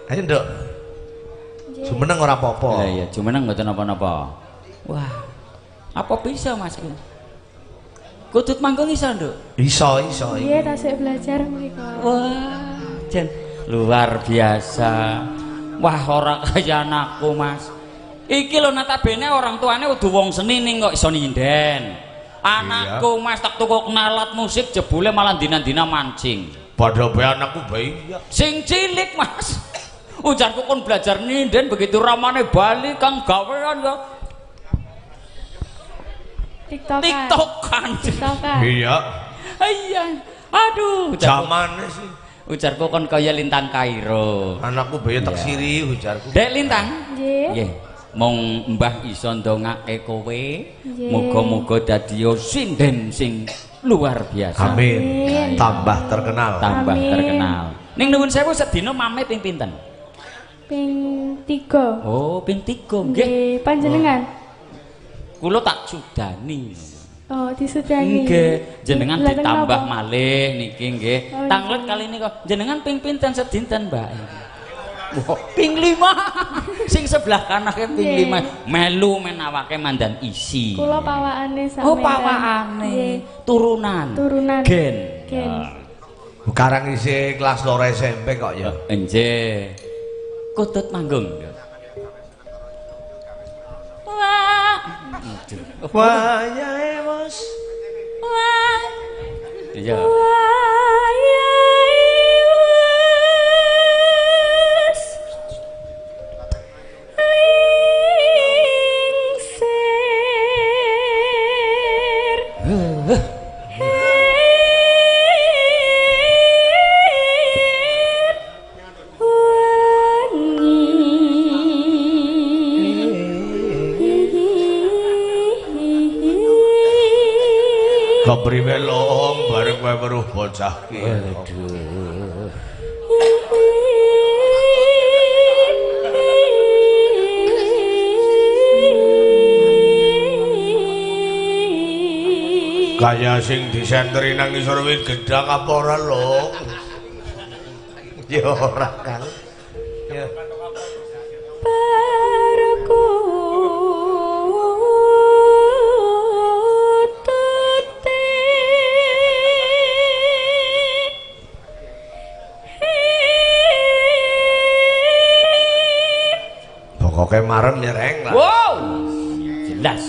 Ayo nduk. Jumeneng ora apa-apa. Iya, jumeneng mboten napa-napa. Wah. Apa bisa Mas? Kudut manggung iso, Nduk? Iso. Iya, tasik belajar mriko. Wah, jen luar biasa. Wah, ora kaya anakku, Mas. Iki lho notabene orang tuane udah wong seni ning kok iso nyinden. Anakku Mas tak tuku alat musik jebule malah dina-dina mancing. Padha bae anakku bae iya. Sing cilik Mas. Ujarku kon belajar ninden begitu ramane Bali kang gawean kok. TikTokan. Iya. Iya. Aduh, zamane sih. Ujarku kon kaya Lintang Kairo. Anakku bae tak siri ujarku. Dek Lintang. Nggih. Mong Mbah iso ndongake kowe muga-muga dadi sinden sing luar biasa. Amin. Tambah terkenal. Ning nuwun sewu sedina mame ping pinten? Ping 3. Oh, ping 3 nggih. Nggih, panjenengan. Kula tak sudani. Oh, disudani. Nggih, jenengan ditambah malih niki nggih. Tanglet kali ini kok jenengan ping pinten sedinten, Mbak? Wah, ping 5. Sing sebelah kanake ping 5. Melu menawake mandan isi. Kula pawakane sampeyan. Oh, pawakane. Turunan. Gen. Sekarang isi kelas loro SMP kok ya. Nggih. Kutut manggung. Wah. Wah, ya Mas. Wah. Iya. Kepriwe long bareng kowe weruh bocah ki. Aduh. Kaya sing disenteri nang ngisor wit gedang apa ora lho? Ya ora kan. Ya. Pokoknya marem ya reng lah. Wow, jelas.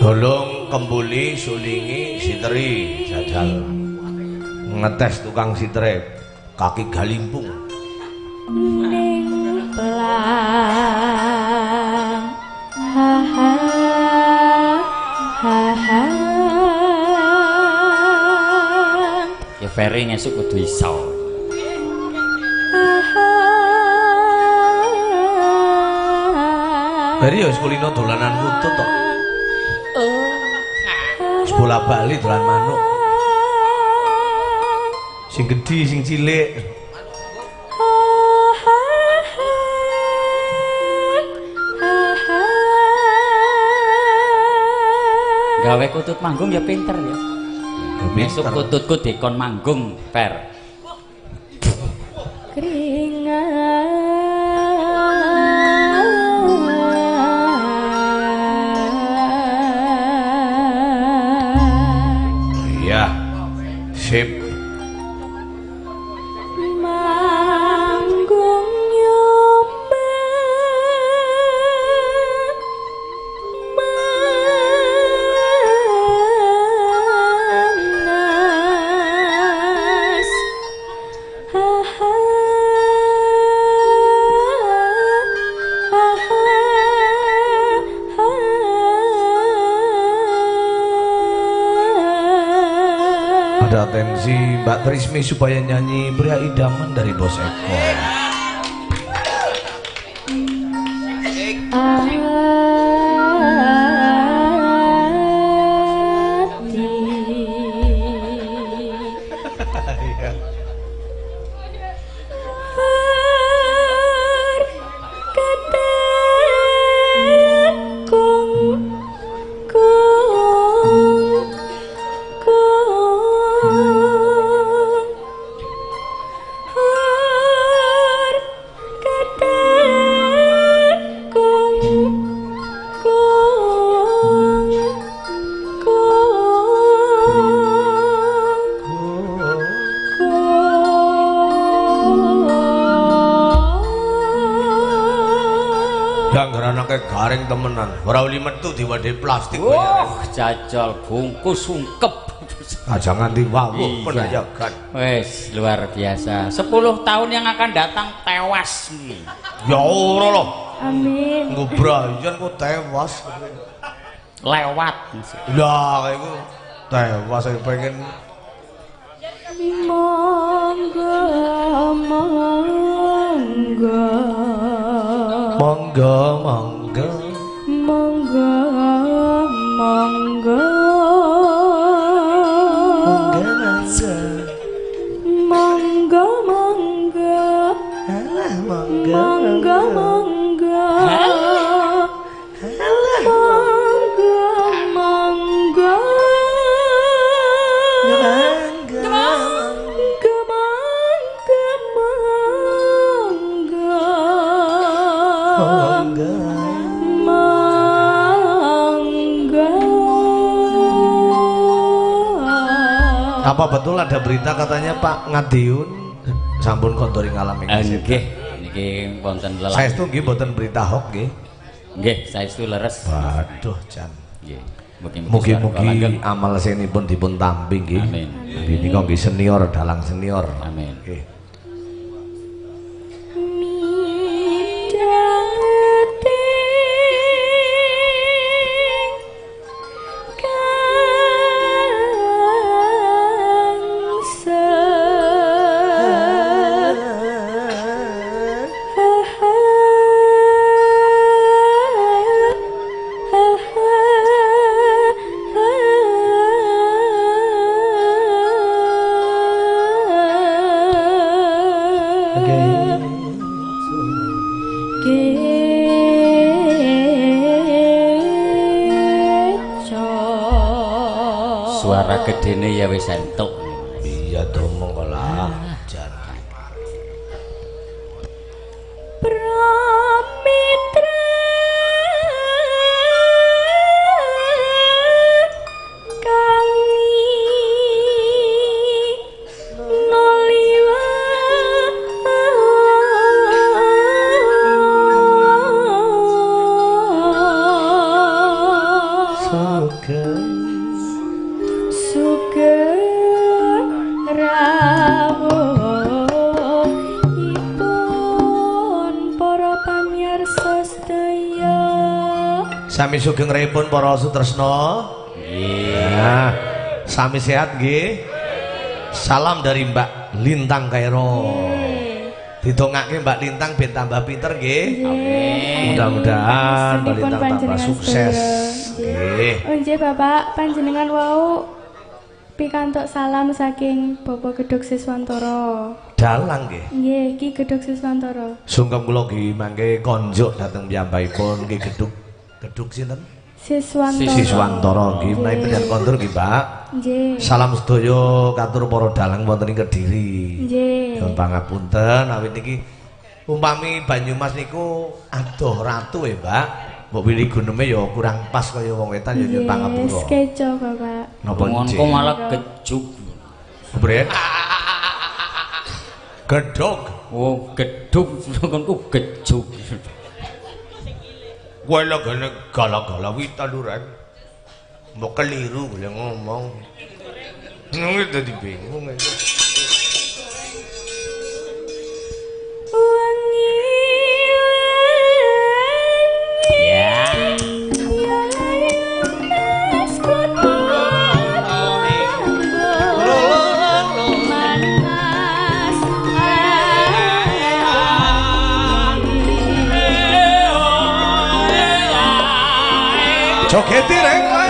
Dolong kembuli sulingi siteri jajal. Ngetes tukang sitre kaki galimpung ning pelang ha ha ha ha Ya Ferry ngesuk kudu iso. Ferry ya sekulino dolanan lutut tok. Bola bali dolan manuk. Sing gedhi sing cilik. Gawe kutut manggung ya pinter ya. Besok kututku dikon manggung, Fer. Iya. Sip. Ada atensi Mbak Trismi supaya nyanyi Pria Idaman dari Bos Eko. Hati garing temenan. Ora uli metu diwadhe plastik. Jajal bungkus sungkep. Aja nganti wawuh penayagan. Wes luar biasa. 10 tahun yang akan datang tewas nih. Ya ora loh. Amin. Ngobrayan kok tewas. Lewat. Lah iku tewas saya pengen Monggo monggo monggo monggo monggo monggo monggo monggo monggo monggo Apa betul ada berita katanya Pak Ngadiun sampun kontori ngalami nggih niki wonten lelah. Saestu nggih mboten berita hoax nggih. Nggih, saestu leres. Waduh, jan. Nggih. Mugi-mugi amal senipun dipun tampi nggih. Amin. Menika nggih senior dalang senior. Amin. Nggih. Suara gedene ya wis entuk. Iya domong kala jan. Pramitra kami noliwa Sami sugeng ripun para sutresna. Nggih. Nah, sami sehat nggih. Salam dari Mbak Lintang Kairo. Didongake Mbak Lintang ben tambah pinter nggih. Amin. Mudah-mudahan Mbak Lintang tambah sukses. Nggih. Oh nggih Bapak, panjenengan wau pikantuk salam saking Bapak Gedhog Siswantara. Dalang nggih. Nggih, Ki Gedhog Siswantara. Sungkem kula nggih mangke konjuk dhateng piyambakipun nggih Gedhog sinten? Siswantara. Siswantara nggih menawi panjenengan kondur nggih, Mbak. Nggih. Salam sedaya katur para dalang wonten ing Kediri. Nggih. Nyuwun pangapunten awit niki umpami Banyumas niku adoh ratu ya, Mbak. Mbok wilih guneme ya kurang pas kaya wong wetan ya nyuwun pangapura. Wis keco, Bapak. Napa Ngonku malah gejug. Bret. Gedhog. Oh, gedhug ngonku gejug. Kowe legane gala-gala witan duren. Mbok keliru kowe ngomong. Ngono dadi bingung. Ya. Jogeti reng kowe.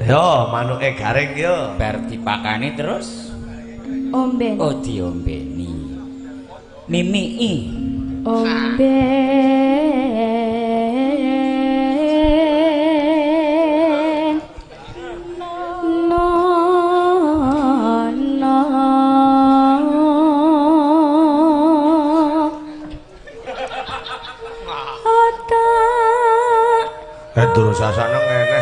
Yo, manuke garing yo. Bar dipakani terus Omben. oh diombeni. Mimiki. Omben. No. Ata. Durusasana ngene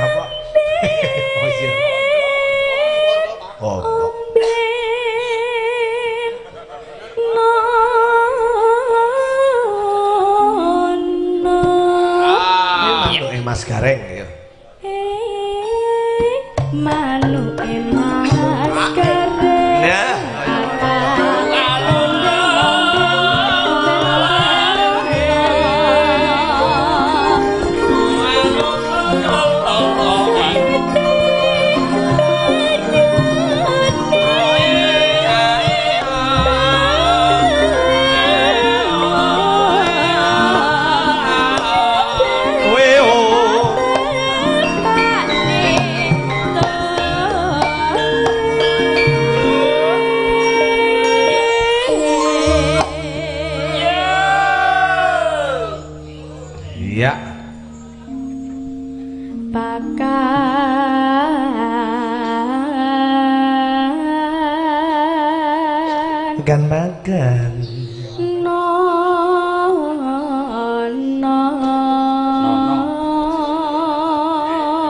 Mas Gareng ya. Manuke Mas Gareng. Ya. Ya. Gan bagan. No.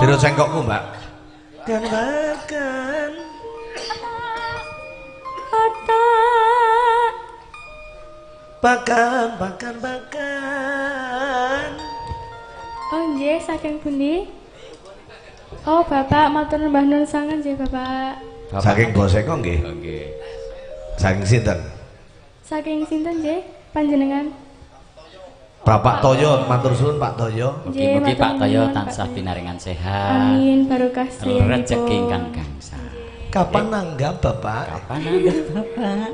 Tiro cengkokku, Mbak. Gan bagan. Bagan. Oh nggih, saking pundi? Oh, Bapak matur nembah nuwun sanget nggih, Bapak. Saking bose kok nggih. Nggih. Saking sinten? Saking sinten nggih panjenengan? Bapak Toyo, matur suwun Pak Toyo. Mugi-mugi matur Pak Toyo nuwun, tansah Pak. pinaringan sehat. Amin, barokah sedaya. Rezeki ingkang gangsal. Kapan nanggap Bapak? Kapan nanggap Bapak?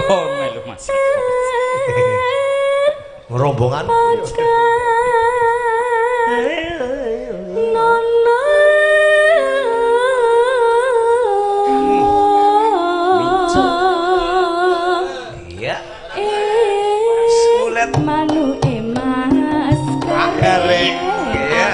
Oh, melu Mas. Rombongan. Iya. Sulet Manu Mas Gareng. Iya.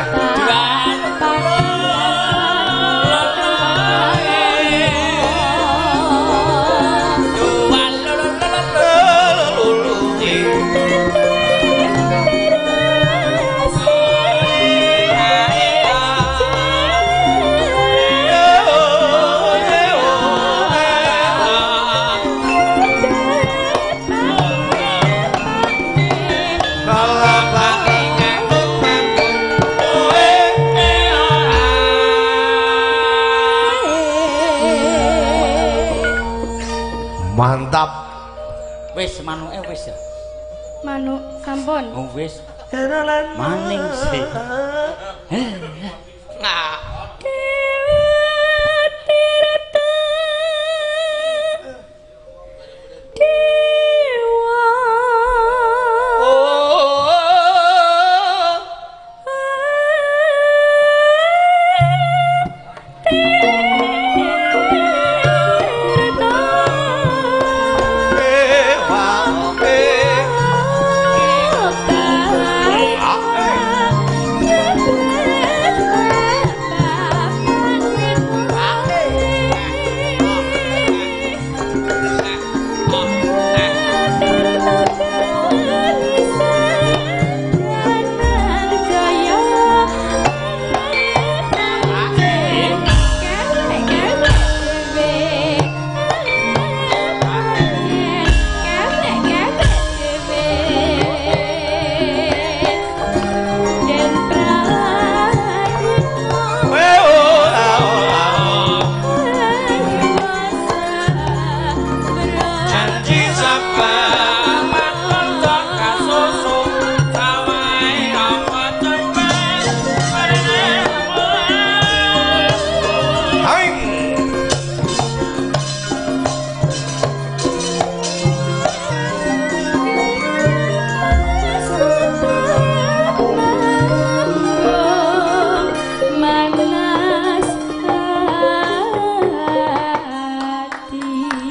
Mantap. Wis manuke wis ya. Manuk sampun. Oh wis. Maning sih.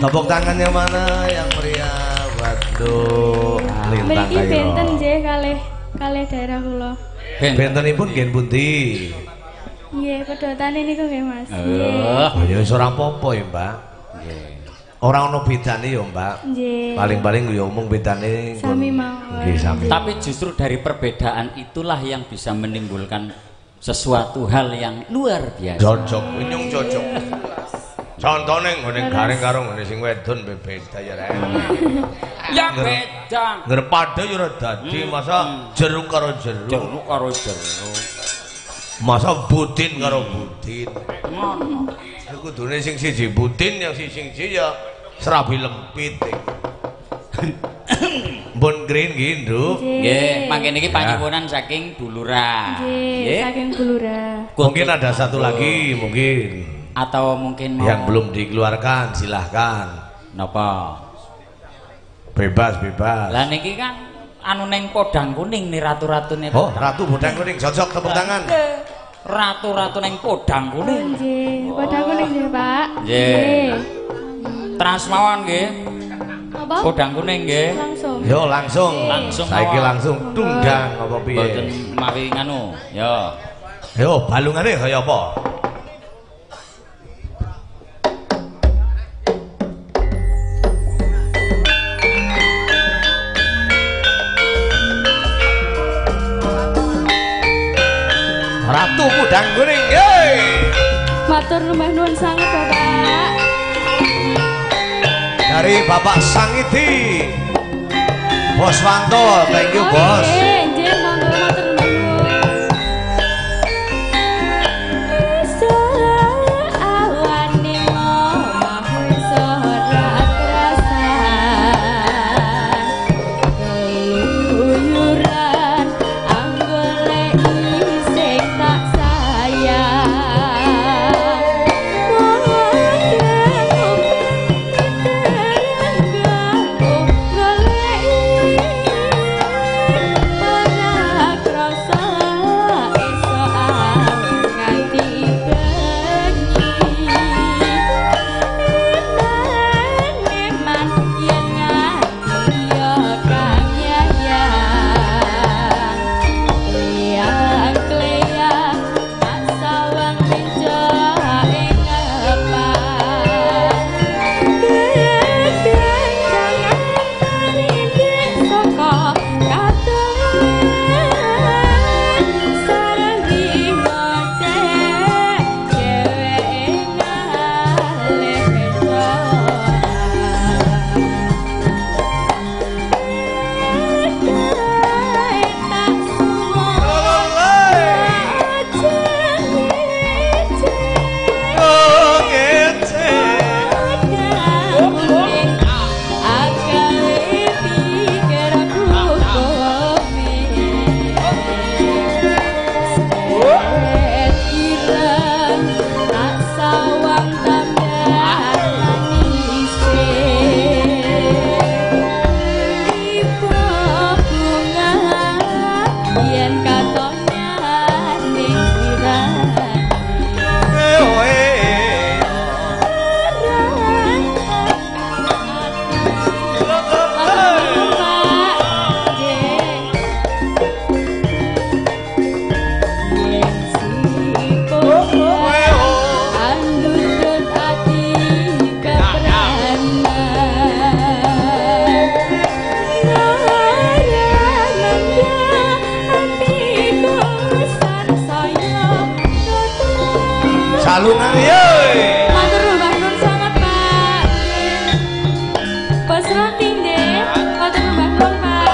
Tepuk tangannya mana yang meriah? Waduh, lintang Mriki benten kayo. nggih kalih daerah kula. Bentenipun nggih pundi? Nggih, pedhotane niku nggih, Mas. Oh, ya wis ora apa-apa ya, Mbak. Nggih. Ora ono bedane ya, Mbak. Nggih. Paling-paling ya omong bedane Sami mawon. Nggih, sami. Tapi justru dari perbedaan itulah yang bisa menimbulkan sesuatu hal yang luar biasa. Cocok, nyung cocok. Contone ngene garing karo ngene sing wedon beda ya rek. Ya beda. Ngrepade ya ora dadi, masa jeruk karo jeruk. Jeruk karo jeruk. Masa budin karo budin. Ngono. Kudune sing siji budin, yang sing siji ya serabi lempit. Mbon green nggih, Nduk. Nggih, mangke niki panyuwunan saking Bulura. Nggih, saking Bulura. Mungkin ada satu lagi, mungkin. Atau mungkin mau... yang belum dikeluarkan, silahkan. Napa? Bebas, bebas. Lah niki kan anu neng podang kuning nih ratu-ratune. Oh, ratu podang kuning, cocok tepuk tangan. Ratu-ratu neng podang kuning. Nggih, podang kuning nggih, Pak. Nggih. Trans mawon nggih. Apa? Podang kuning nggih. Langsung. Yo langsung. Saiki mawon. langsung tunggang apa piye? Mboten mawi nganu. Yo. Yo balungane kaya apa? Ratu Podang Kuning, yeay! Matur nuwun nuwun sanget, Bapak. Dari Bapak Sangiti, Bos Wanto, thank you bos. Nggih, nggih, monggo matur nuwun. Awane ngomah wis ora krasan. Keluyuran anggole isih tak sayang. Salungan yeay. Matur nuwun sanget, Pak. Bos Rati nggih, matur nuwun, Pak.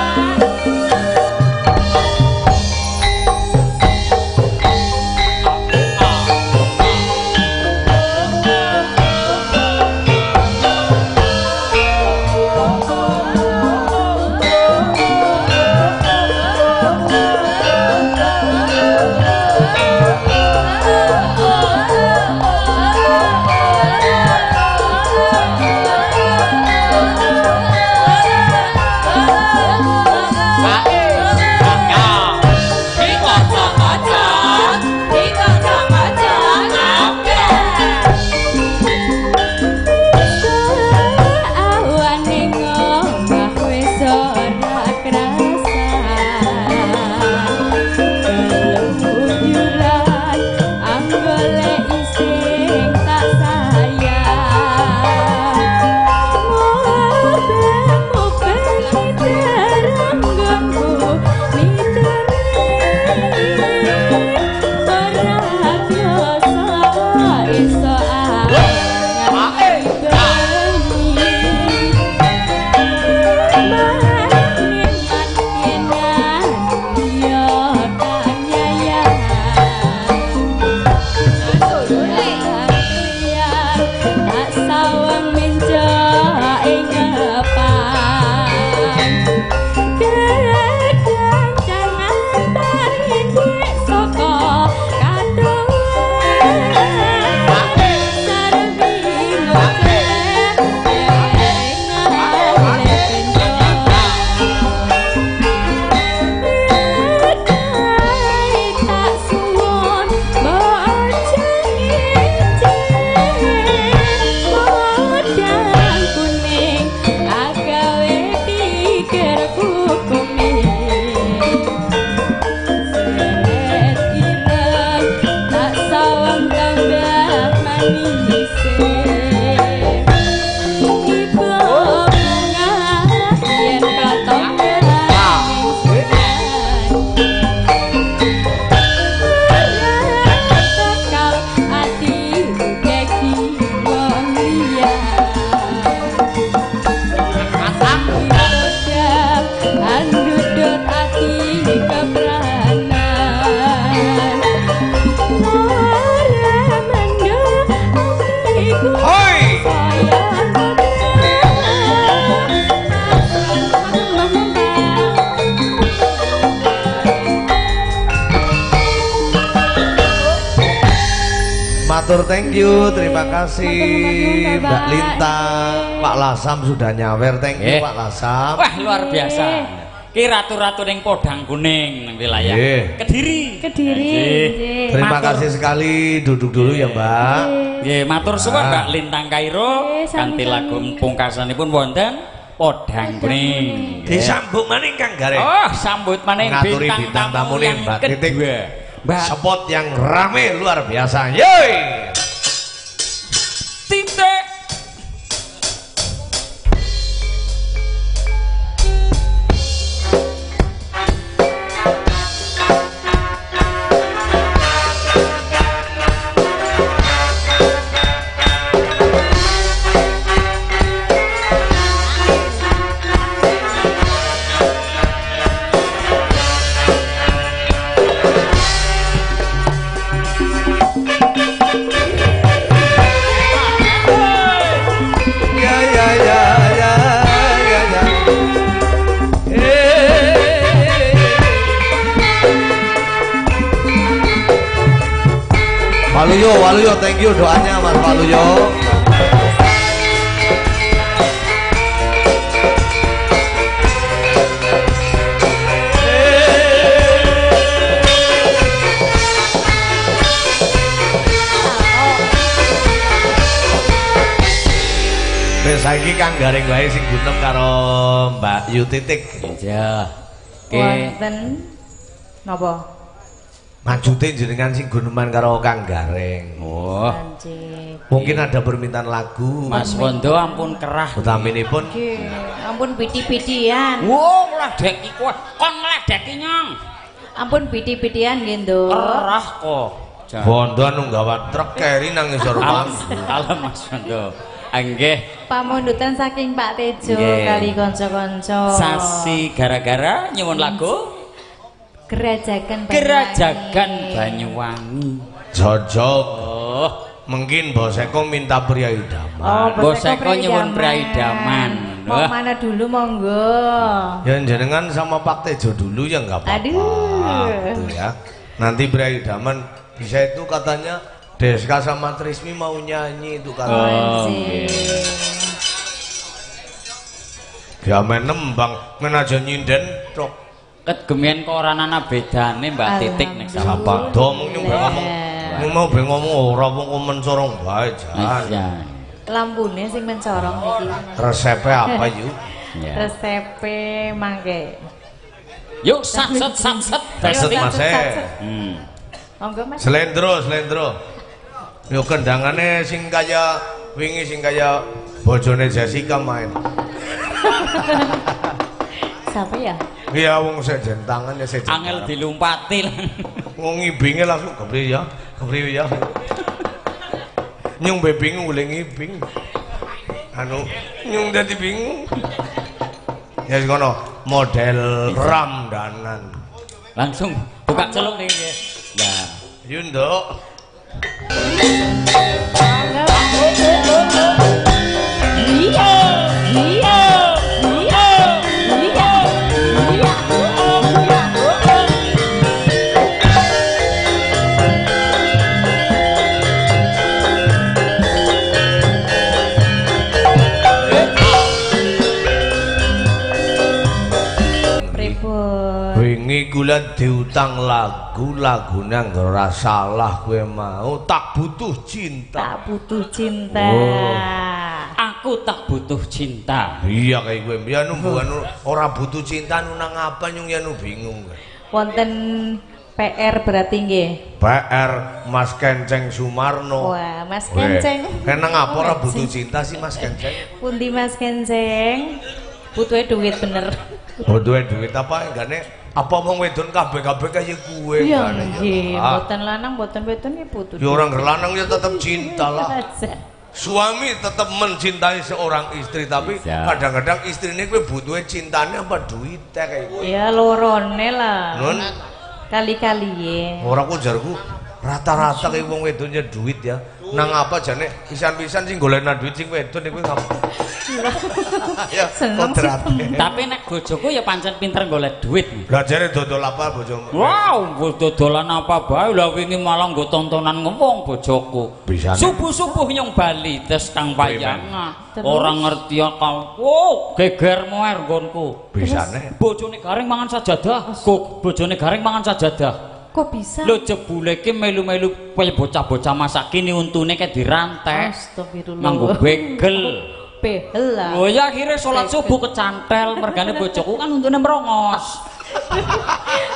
matur thank you, terima kasih Matur nuwun, Mbak Bapak. Lintang. Pak Lasam sudah nyawer, thank you Pak Lasam. Wah, luar biasa. Ki ratu-ratu ning Podang Kuning nang wilayah Nggih. Kediri. Kediri. Nggih. Terima Matur. kasih sekali, duduk dulu ya Mbak. Nggih, matur suwun Mbak Lintang Kairo kanthi sami-sami. lagu pungkasanipun wonten Podang Kuning. Disambung maning Kang Gareng. Oh, sambut maning Ngaturi bintang bintang tamu tamu nih, yang Mbak Titik. kedua. Mbak Spot yang rame luar biasa. Yoi. Titik. Ya ya ya ya ya ya. Waluyo, thank you doanya Mas Waluyo. Wis saiki Kang Gareng wae sing gunem karo Mbak Yu Titik. Ya. Oke. Wonten napa? Majutin jenengan sing guneman karo Kang Gareng. Oh, Anjir. Mungkin ada permintaan lagu. Mas Wondo ampun kerah. Utaminipun Nggih, ampun piti-pitian. Wow, ngledeki kowe. Kon ngledeki nyong. Ampun piti-pitian nggih, Nduk. Kerah kok. Bondo anu nggawa truk keri nang ngisor panggung. Kalem Mas Wondo. Nggih. Pamundutan saking Pak Tejo Nggih. kali kanca-kanca. Sasi gara-gara nyuwun lagu Gerajakan Banyuwangi. Gerajagan Banyuwangi. Jojok. Oh, Mungkin Boseko minta pria idaman. Oh, Boseko nyuwun pria idaman. Mau Wah. mana dulu monggo. Ya jenengan sama Pak Tejo dulu ya nggak apa-apa. Aduh. Tuh ya. Nanti pria idaman bisa itu katanya Deska sama Trismi mau nyanyi itu katanya. Anjir. Ya main nembang, main aja nyinden tok. Ket gemien kok ora ana bedane Mbak Titik nek sama Apa dong nyung be ngomong. Nyung mau be ngomong ora wong komen sorong bae jan. Iya. Lampune sing mencorong iki. Resepnya apa yuk? Ya. Resepe mangke. Yuk satset. Satset, Mas. Monggo Mas. Slendro. Yo kendangane sing kaya wingi sing kaya bojone Jessica main. Siapa ya? Iya wong sik jentangan ya sik. Angel dilumpati lah. Wong ngibinge langsung kepriye ya. Nyung be bingung oleh ngibing. Anu nyung dadi bingung. Ya ngono, model ramdanan. Langsung buka celuk nih ya. Ya. Yo nduk. Pripun? Wingi kula diutang lagu nang ora salah kowe mau tak butuh cinta. Tak butuh cinta. Aku tak butuh cinta. Iya kayak gue, ya nu bukan ora butuh cinta nu nang apa nyung ya nu bingung. Wonten PR berarti nggih. PR Mas Kenceng Sumarno. Wah, Mas Kenceng. Kenang apa ora butuh cinta sih Mas Kenceng? Pundi Mas Kenceng? Butuhe duit bener. Oh duit apa enggakne apa wong wedon kabeh kaya kuwe Iya enggakne, nggih, ya. mboten lanang mboten wedon ya butuh. Ya orang lanang ya tetap cinta lah. Aja. Suami tetap mencintai seorang istri tapi Bisa. kadang-kadang istrine kowe butuhe cintane apa duitnya kayak gue. Ya lorone lah. Nun Kali-kali ya. ora ku jarku Rata-rata ki wong wedonnya duit ya. Nang apa jane pisan-pisan sing golekna duit sing wedon iku ngapa? Ya, seneng kodrate. Tapi nek bojoku ya pancen pinter golek duit. Lah jare dodol apa bojomu? Wow, dodolan apa bae lha wingi malah nggo tontonan ngomong bojoku. Subuh-subuh nyong Bali tes kang payangan. Ora ngerti akal. Oh, gegermu er nggonku. Bisane. Bojone garing mangan sajadah. Kok bojone garing mangan sajadah. Kok bisa? Lho jebule ki melu-melu kaya bocah-bocah masa kini untune kayak dirantek. Astagfirullah. Nganggo begel. Behel lah. Oh ya akhirnya sholat subuh kecantel mergane bojoku kan untune merongos.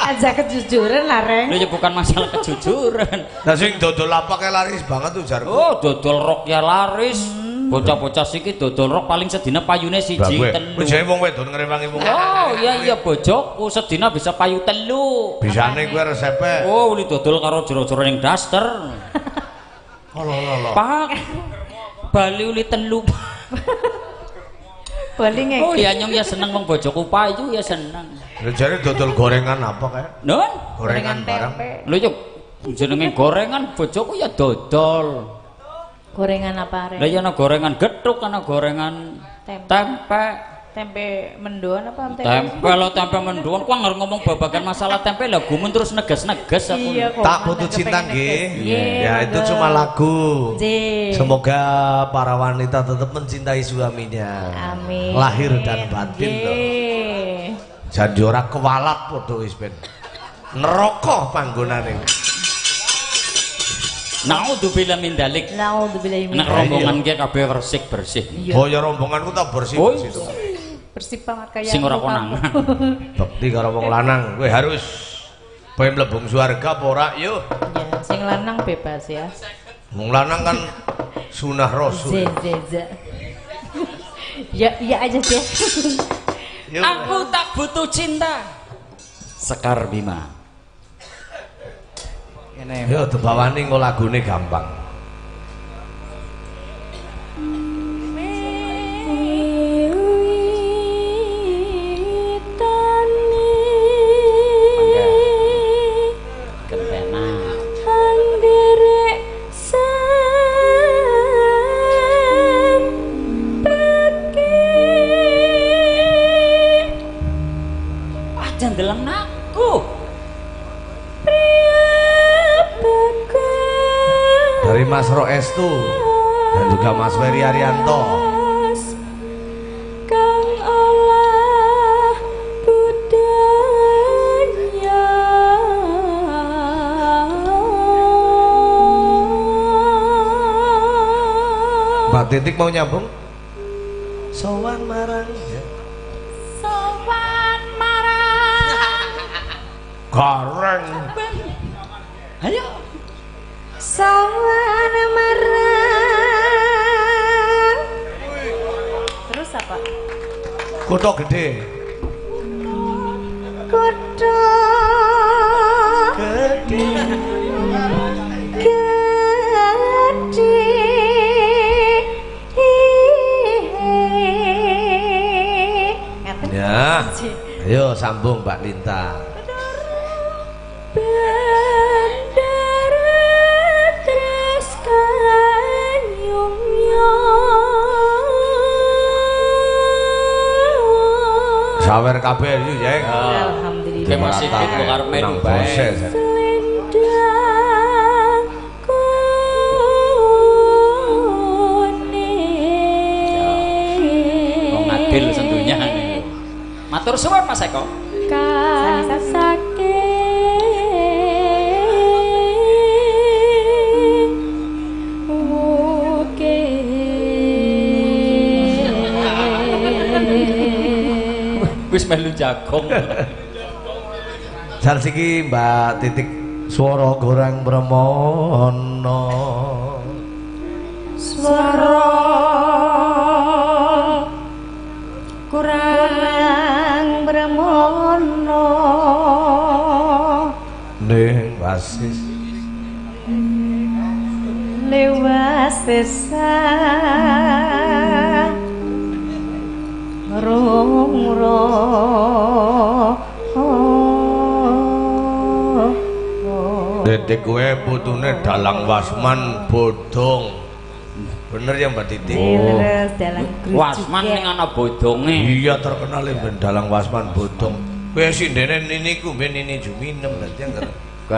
Aja kejujuran lah, Reng. Lho ya bukan masalah kejujuran. Nah sing dodol apa kayak laris banget tuh jarku. Oh, dodol rok ya laris. Bocah-bocah siki dodol rok paling sedina payune siji telu. Wis jane wong wedon ngrewangi wong. Oh, iya bojoku sedina bisa payu telu. Bisane kuwi resepe. Oh, uli dodol karo jero-jero ning daster. Lho. Pak. Bali uli telu. Bali ngek. Oh, ya nyong ya seneng wong bojoku payu ya seneng. Lha jare dodol gorengan apa kae? Nun? Gorengan barang. Lho yo jenenge gorengan bojoku ya dodol. Gorengan apa, Reng? Lah ya ana gorengan gethuk, ana gorengan tempe. Tempe mendoan apa Tempe lo tempe mendoan, ku ngerti ngomong babagan masalah tempe lah gumun terus neges-neges aku. Iya, kok. Tak putus cinta nggih. Ya itu cuma lagu. Semoga para wanita tetap mencintai suaminya. Amin. Lahir dan batin loh. Janji ora kewalat padha wis ben. Neraka panggonane. Naudzubillah min dalik. Naudzubillah min Nek rombongan ki kabeh bersih-bersih. Oh ya rombonganku tak bersih. Bersih banget kayak Sing ora konangan. Bekti karo wong lanang, kowe harus kowe mlebung swarga apa ora? Yo. Ya, sing lanang bebas ya. Wong lanang kan sunah rasul. Ya aja deh. Aku tak butuh cinta. Sekar Bima. Yo debawani ngo lagune gampang. Aja ndeleng aku. Dari Mas Roestu dan juga Mas Ferry Arianto. Kang Allah budaya. Mbak Titik mau nyambung? Sowan marang ya. Sowan marang Gareng. Ayo. sowan marang. Terus apa? Kutha gede. Kutha Gede. Ya. Ayo sambung Mbak Linta. Sawer kabeh iki, Jeng. Alhamdulillah. Kayak masih kok arep melu bae. Wong adil sentunya. Matur suwun Mas Eko. Kasake Wis melu jagong. Jar siki Mbak Titik swara gorang bremono. swara kurang bremono Ning wasis lewas desa rong Dedek kowe putune Dalang Wasman Bodong. Bener ya Mbak Titi? Terus Dalang Wasman ning ana bodonge. Iya terkenal ben Dalang Wasman Bodong. Kowe sindene niniku ben Nini Juminem dadi angger.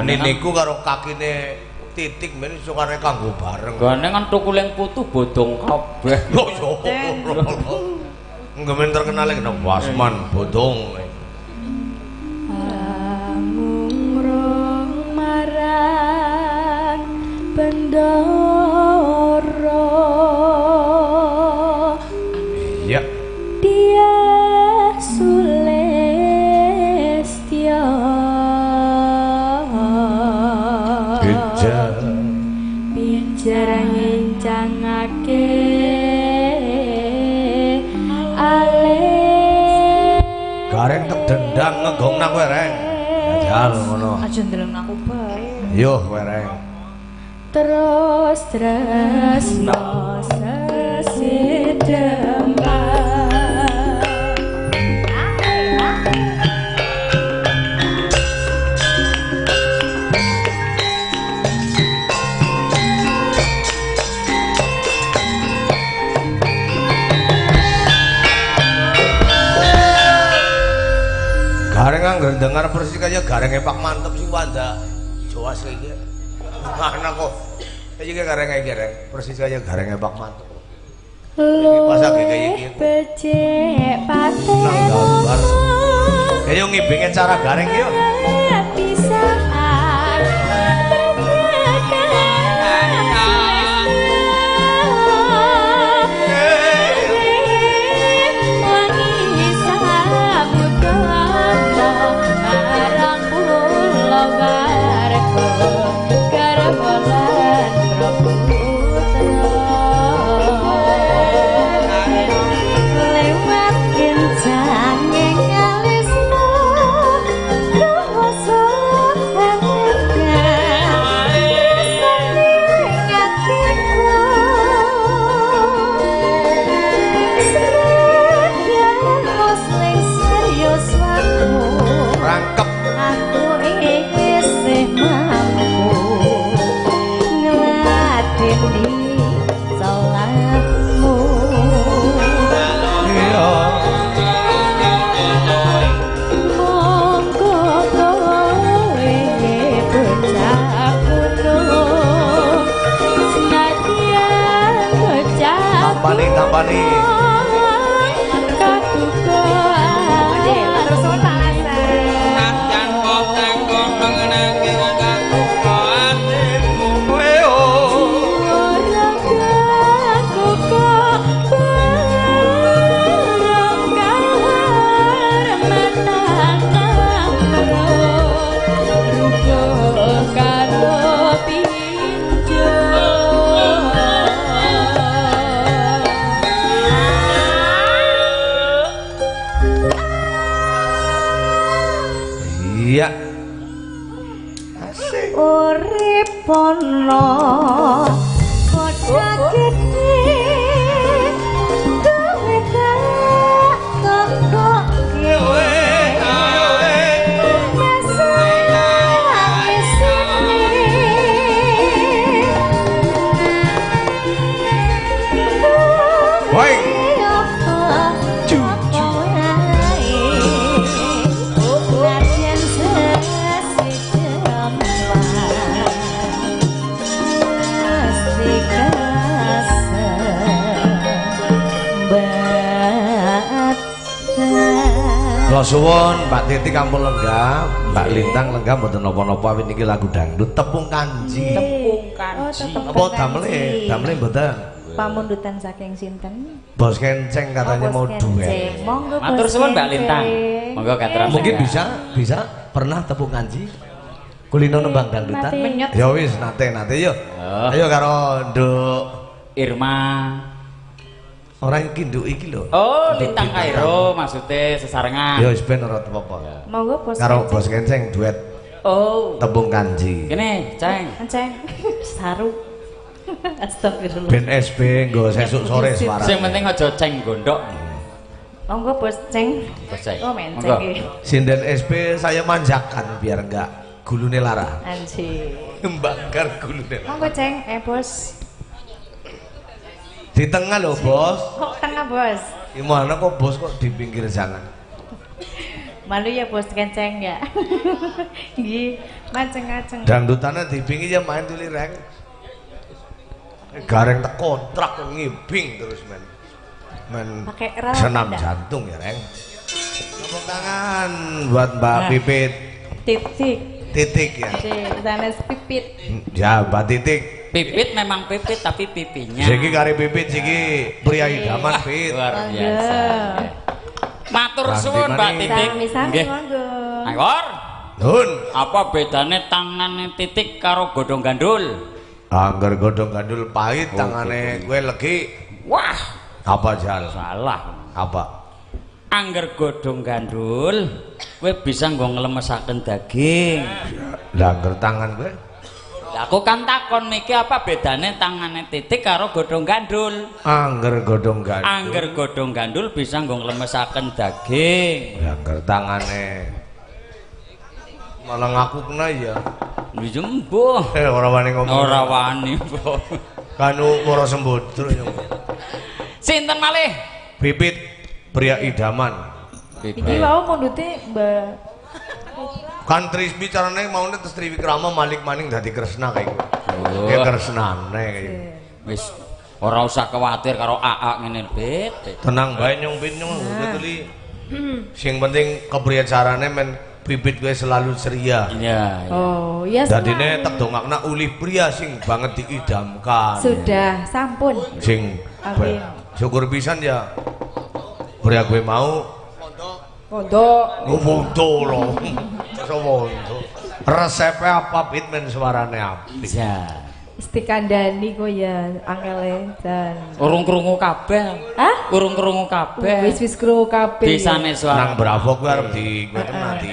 Niniku karo kakine Titik ben iso kare kanggo bareng. Gane kan tukuling putu bodong kabeh. Lho yo. Ngemen terkenal kena Wasman Bodong. Amung marang Bendoro. Iya. Dia Sulestya. Bijar ngencangake Gareng tek dendang ngegongna kowe reng. Jajal ngono. Aja ndeleng aku bae. Yo kowe reng. Terus tresno sesidemah. Gareng anggar dengar persis kaya garenge Pak Mantep sing Wanda Jawa asli iki. Mana kok. Iki gareng iki gareng persis kaya garenge Pak Mantep. Iki pasake kaya iki. Becik paten. Nang gambar. Kayak ngibinge cara gareng iki yo. Tampani. Iya. Asik. Urip pono kodha gede kowe kok kowe Woi. Kula suwun Mbak Titi kampung lenggah, Mbak Lintang lenggah mboten napa-napa awit niki lagu dangdut Tepung Kanji. Tepung Kanji. Apa damele mboten? Pamundutan saking sinten? Bos Kenceng katanya mau duet. Monggo Matur suwun Mbak Lintang. Monggo katras. Mungkin bisa pernah Tepung Kanji. Kulino nembang dangdutan. Ya wis nate yo. Ayo karo Nduk Irma. Orang iki nduk iki lho. Oh, Lintang Kairo maksudnya sesarengan. Ya wis ben ora apa-apa. Monggo Bos. Karo Bos Kenceng duet Oh. Tepung Kanji. Kene, Ceng. Ceng. Saru. Astagfirullah. Ben SB nggo sesuk sore suara. Sing penting aja Ceng gondok. Monggo Bos Ceng. Bos Ceng. Oh, men Monggo. Ceng. Sinden SB saya manjakan biar enggak gulune lara. Anjir. Bakar gulune lara. Monggo Ceng, Bos. Di tengah lho, Bos. Kok tengah, Bos? Gimana kok Bos kok di pinggir jalan? Malu ya Bos kenceng ya. Nggih, maceng-maceng. Dangdutannya di pinggir ya main tuli reng. Gareng tak kontrak ngibing terus men Pakai rel senam enggak? jantung ya reng. Tepuk tangan buat Mbak Pipit. Titik. Titik ya. Sanes pipit. Ya Mbak Titik. Pipit memang pipit tapi pipinya. Siki kari Pipit siki pria idaman Pit. Luar biasa. Matur suwun Mbak Titik. Sami-sami Nggih. monggo. Ayor. Nun. Apa bedane tangane Titik karo godhong gandul? Angger godhong gandul pahit tangane gue legi. Wah, Apa jal? salah. Apa? Angger godhong gandul, kowe bisa nggo nglemesaken daging. Lah angger tangan gue. Lah aku kan takon niki apa bedane tangane Titik karo godhong gandul? Angger godhong gandul. Angger godhong gandul bisa nggo nglemesaken daging. Lah angger tangane. Malah ngaku kena ya. Njembuh. Ora wani ngomong. Ora wani, Bu. Kanu moro sembodro yo. Sinten malih? Pipit pria idaman. Iki wau mundute Mbak. Kan Tris bicarane maune terus Triwikrama Malik maning dadi Kresna kae. Oh. Ya Kresnane kae. Wis ora usah kuwatir karo AA ngene, Bit. Tenang bae nyong Pit nyong tuli. Sing penting kepriyacarane men Pipit gue selalu ceria. Iya. Oh, iya Dadine tek dongakna ulih pria sing banget diidamkan. Sudah, sampun. Sing Amin. syukur pisan ya. Pria gue mau Pondok. ngomonto lho. Somondo. Resepe apa Pit men suarane apik. Iya. Istikandani kok ya angele dan. Urung krungu kabeh. Hah? Urung krungu kabeh. Wis krungu kabeh. Desane Nang suara. Bravo gue arep di gue nanti.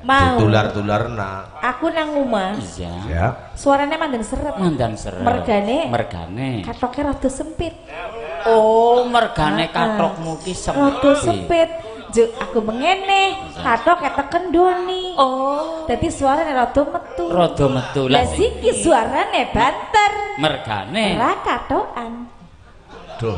Mau. Ditular-tularna. Aku nang omah. Iya. Ya. Suarane mandeng seret. Mandan seret. Mergane. Mergane. Katoknya rada sempit. Oh, mergane kathokmu ki Rada sempit. sempit. Juk aku mengene, kathok keteken doni. Oh. Dadi suarane rada metu. Rada metu Lah lah. siki suarane banter. Mergane. Ora kathokan. Duh.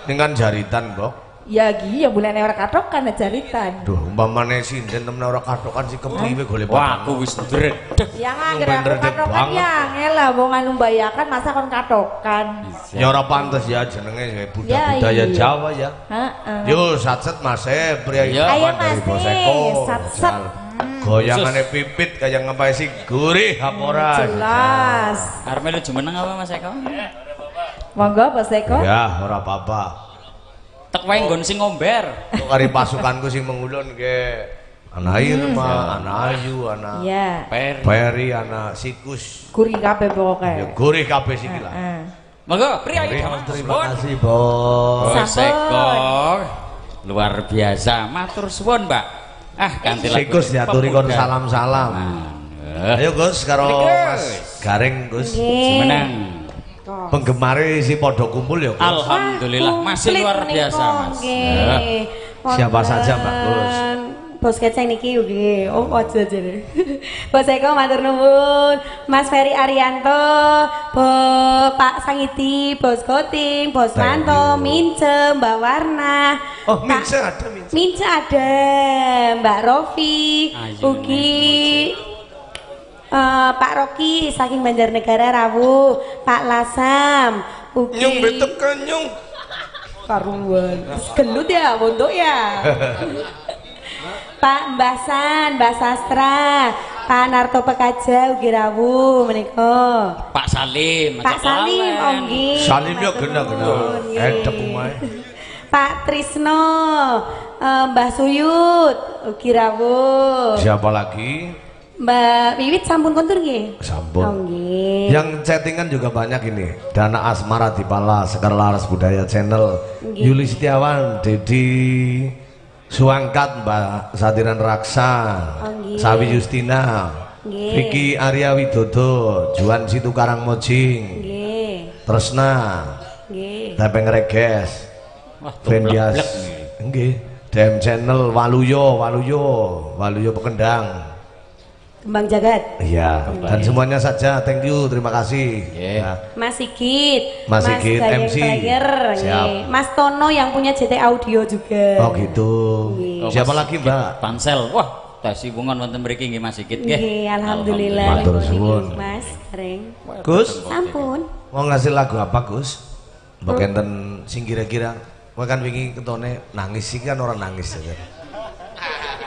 Ini kan jaritan kok. Ya iki ya bulane ora kathokan jaritan. Duh, umpamane sinden temen ora kathokan si kepriwe golek Wah, aku wis ndredeg. Ya ngangger aku Bener-bener kathokan banget. ya angel lah wong anu mbayakan masa kon kathokan. Ya ora pantes ya jenenge Ya, budaya iya. Jawa ya. Heeh. Yo satset Mas pria Iya. Ayo idaman dari Mas Boseko. satset. Goyangane Pipit kayak ngapain sih gurih apa ora? Jelas. Arep melu jumeneng apa Mas Eko? Monggo Bos Eko. Ya, ora apa-apa. Tek wae nggon sing ngomber. Kok kari pasukanku sing mengulun ke Ana Irma, Ana Ayu, Ana Iya. Peri, Ana Sikus. Gurih kabeh Ya pokoke. gurih kabeh siki lah. Heeh. Monggo, priya Terima kasih, Bos. Bos Eko. Luar biasa. Matur suwun, Mbak. Ah, ganti lagu. Sikus diaturi kon salam-salam. Ayo Gus karo Mas Garing Gus. Jumeneng. Penggemar si podo kumpul ya Gus. Alhamdulillah masih luar biasa, Mas. Ya. Siapa saja Mbak Gus? Bos Keceng niki nggih. Oh, aja jare. Bos Eko matur nuwun. Mas Ferry Arianto, Pak Sangiti, Bos Goting, Bos Thank Manto, you. Mince, Mbak Warna. Oh, Mince ada Mince. Mince ada, Mbak Rofi, Ayo, ugi Pak Rocky saking Banjarnegara Rawu, Pak Lasam, ugi Nyung betek kan nyung. karuan. Gelut ya, bontok ya. Pak Mbah San, Mbak Sastra, Pak Narto Pekaja ugi rawuh menika. Pak Salim. Pak Salim oh nggih. Salim yo gena-gena. Nggih. Edep omahe. Pak Trisno, Mbah Suyut ugi rawuh. Siapa lagi? Mbak Wiwit sampun kontur nggih? Sampun. Oh nggih. Yang chattingan juga banyak ini. Dana Asmara di Pala, Sekar Laras Budaya Channel, Nggih. Yuli Setiawan, Dedi Suangkat, Mbak Satiran Raksa, Nggih. Sawi Justina, Nggih. Vicky Arya Widodo, Juan Situ Karangmojing, Nggih. Tresna, Nggih. Tepeng Reges, Wah, Vendias, blek nih. nggih, DM Channel, Waluyo Pekendang, Kembang Jagat. Iya, dan semuanya saja, thank you, terima kasih. Ya. Mas Sigit, Mas Sigit, Gayeng MC. Player, Siap. Mas Tono yang punya JT Audio juga. Oh gitu. Siapa lagi Mbak? Pansel. Wah, tasih bungon wonten mriki nggih Mas Sigit nggih. Nggih, alhamdulillah. Matur suwun. Mas, Gareng. Gus, Ampun. mau ngasih lagu apa Gus? Mbok enten sing kira-kira kowe kan wingi ketone nangis sih kan orang nangis aja.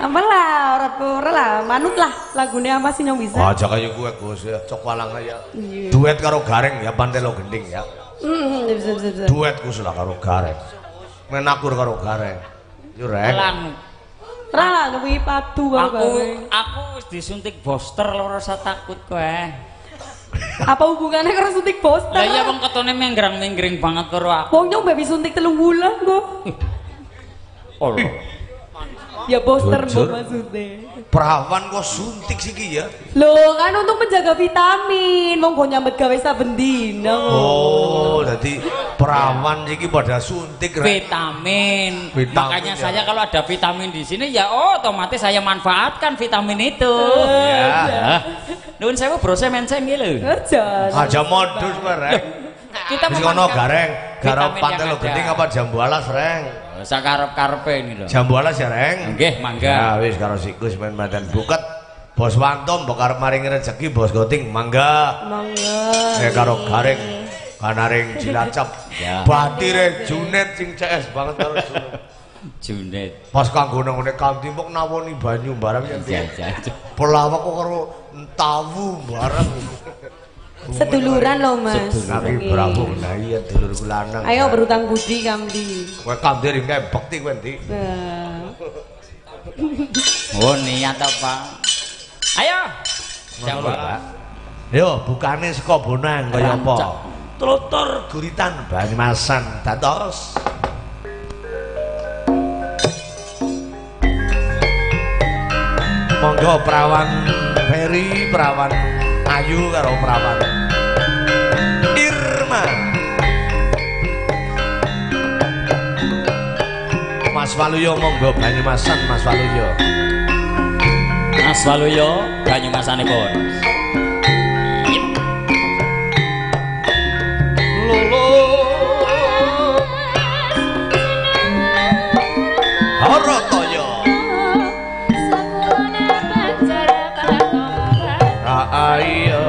Apalah, ora lah, manut lah lagune apa sih yang bisa. Aja kaya gue Gus ya, cok walang ya. Duet karo Gareng ya, Pantelo Gending ya. Bisa. Duet Gus lah karo Gareng. Menakur karo Gareng. Yo rek. Ora lah kuwi padu karo Gareng. Aku wis disuntik booster lho rasa takut kowe. Apa hubungannya karo suntik booster? Lah iya wong ketone menggrang-menggring banget karo aku. Wong nyong mbek suntik 3 bulan kok. Oh. Ya booster Jujur. mbok maksudnya. Perawan kok suntik sih ki ya. Loh kan untuk menjaga vitamin, monggo nyambet gawe saben dina. Oh, jadi perawan iki pada suntik rek. Vitamin. Makanya ya. saya kalau ada vitamin di sini ya otomatis saya manfaatkan vitamin itu. Ya. Nuwun sewu brose menceng iki lho. Aja. Aja modus kowe rek. Kita Wis ngono Gareng, karo vitamin Pantelo yang ada. Gending apa jambu alas reng? Sakarep-karepe ini lho. Jambu alas ya reng? Nggih, mangga. Ya wis karo sikus men mandan buket. Bos Wantom mbok arep maringi rezeki Bos Goting mangga. Mangga. Karo Gareng kanaring Cilacap. Ya. Batire Junet sing CS banget karo Junet. Junet. Pas kanggo nang ngene kanthi mbok nawoni banyu barang ya. Jajan. Pelawak kok karo tawu barang. Seduluran loh Mas. Tapi bravo nah iya dulurku lanang. Ayo berutang budi Kamdi. Kowe kanthi ring bekti kowe ndi? Nah. Oh niat apa? Ayo. Coba, Pak. Yo, bukane saka Bonang kaya apa? Trotor guritan Banyumasan dados. Monggo perawan Ferry, perawan Ayu karo perawan Irma. Mas Waluyo monggo Banyumasan Mas Waluyo. Mas Waluyo Banyumasanipun. Lolo Haratoyo Ayo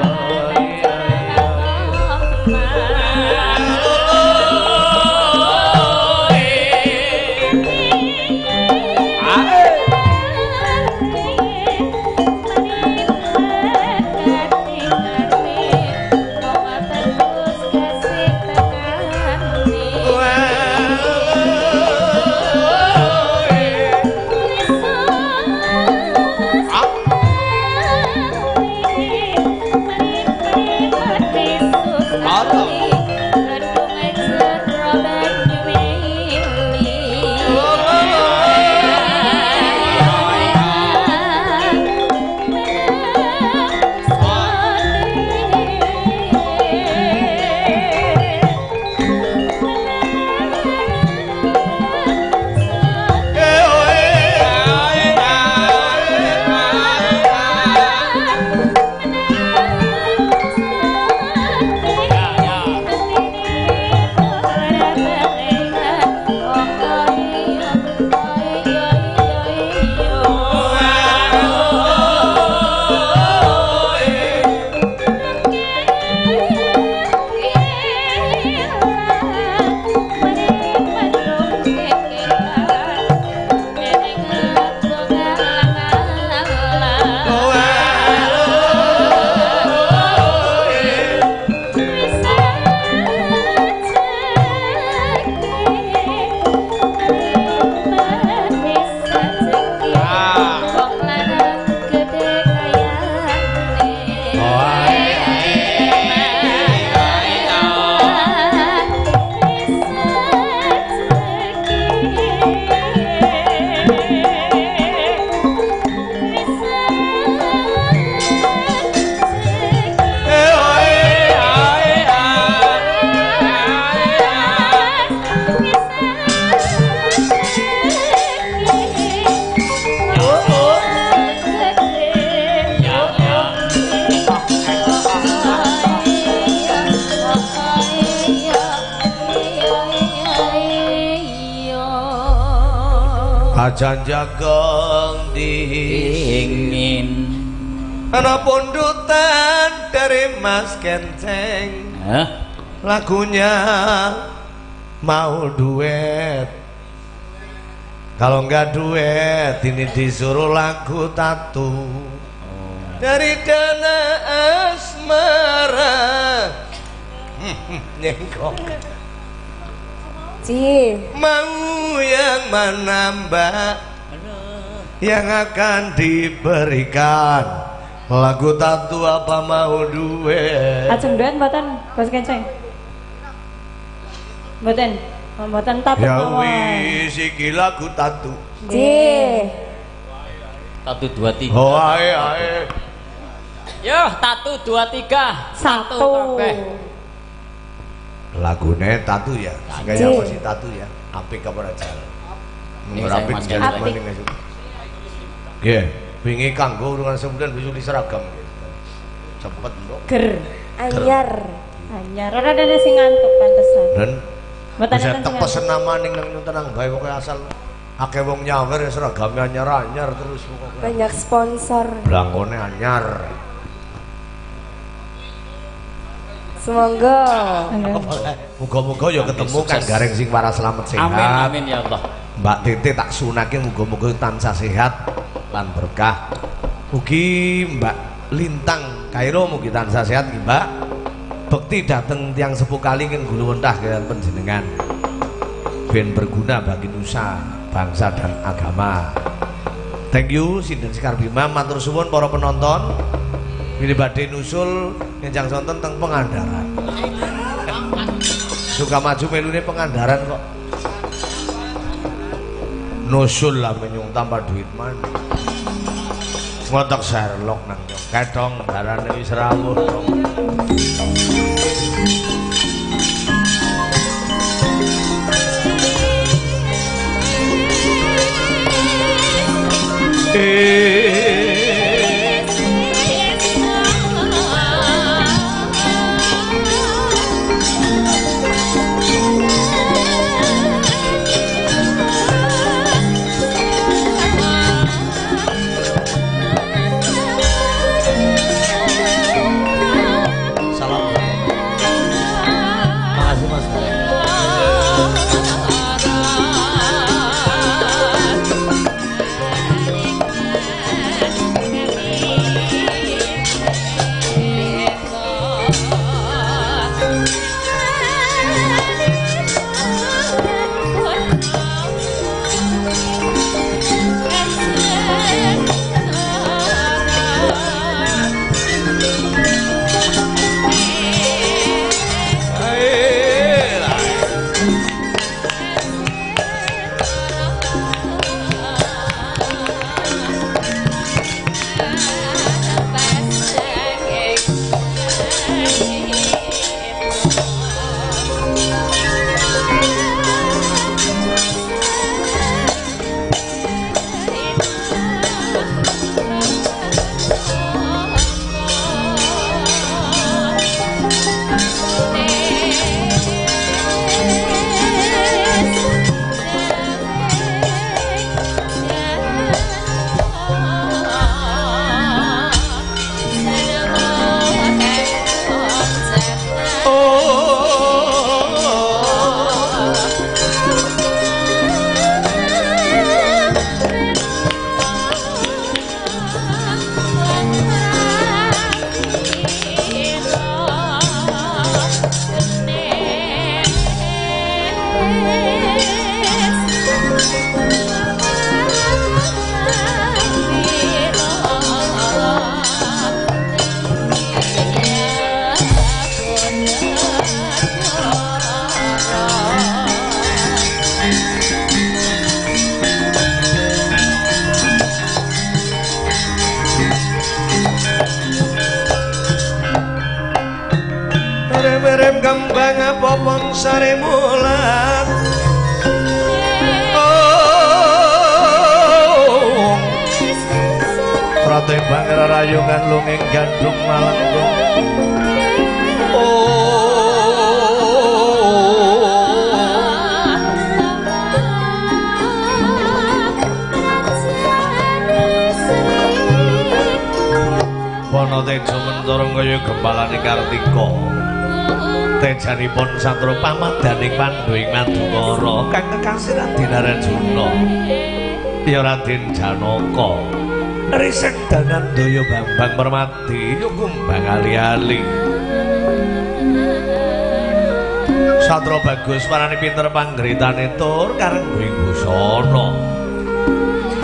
ajan jagong dingin ana pondutan dari Mas Kenceng. Lagunya mau duet, kalau nggak duet ini disuruh lagu Tatu dari Dana Asmara. Nyengkok mau yang mana Mbak yang akan diberikan, lagu Tatu apa mau duet? Ajeng duet mboten Bos Kenceng? Mboten. Mboten Tatu mawon. Ya wis iki lagu Tatu. Nggih. Tatu 2 3. Oh ae. Yo, Tatu 2 3. Satu kabeh. Lagune Tatu ya. Sing kaya apa sih Tatu ya? Apik apa ora jalan. Ngurapin jalan maning esuk. Nggih, wingi kanggo urungan sebulan besok diseragam. Cepet, Mbok. Ger. Anyar. Anyar. Ora ada sing ngantuk pantesan. Dan mboten bisa enten tepesen namaning nang tenang bae pokoke asal akeh wong nyawer ya seragame anyar-anyar terus pokoke. banyak sponsor. Blangone anyar. Semoga Muga-muga ya ketemu Kang Gareng sing waras slamet sehat. Amin amin ya Allah. Mbak Titi tak sunake muga-muga tansah sehat lan berkah. Mugi Mbak Lintang Kairo mugi tansah sehat nggih Mbak. Bekti dateng tiang sepuh kali ngin gulu wentah kalian panjenengan. Ben berguna bagi nusa, bangsa dan agama. Thank you Sinten Sekar Bima, matur suwun para penonton. Ini badhe nusul ngenjang sonten teng Pangandaran. Suka maju melune Pangandaran kok. Nusul lah menyung tambah duit man. Ngotok Sherlock nang ketong darane wis rawuh. Merem kembang popong sare mulat. Oh, prate bangir rayungan lunging gandung malenggung. Oh, Ana tejo mentara kaya gempalane Kartika. Tejanipun satru pamadaning Pandhu ing Madukara kang kekasih Raden Arjuna. Ya Raden Janaka. Risek danan daya Bambang Permati ya kumbang ali-ali. Satru bagus warane pinter panggritane tur karengguing busana.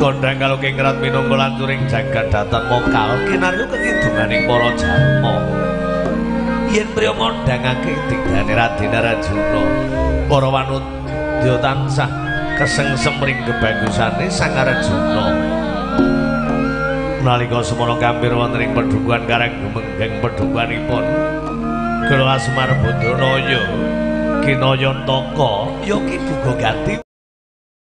Gondang kalau kengrat minangka lanturing jagat dateng mokal kinarya kekidunganing para jalma. Yen priya mondhangake tingdane Raden Arjuna, para wanudya tansah kesengsem ring kebagusane Sang Arjuna. Nalika semana kampir wonten ing pedhukuhan karang gumenggeng pedhukuhanipun Kula Asmar Badanaya Kinayantaka ya ki duga ganti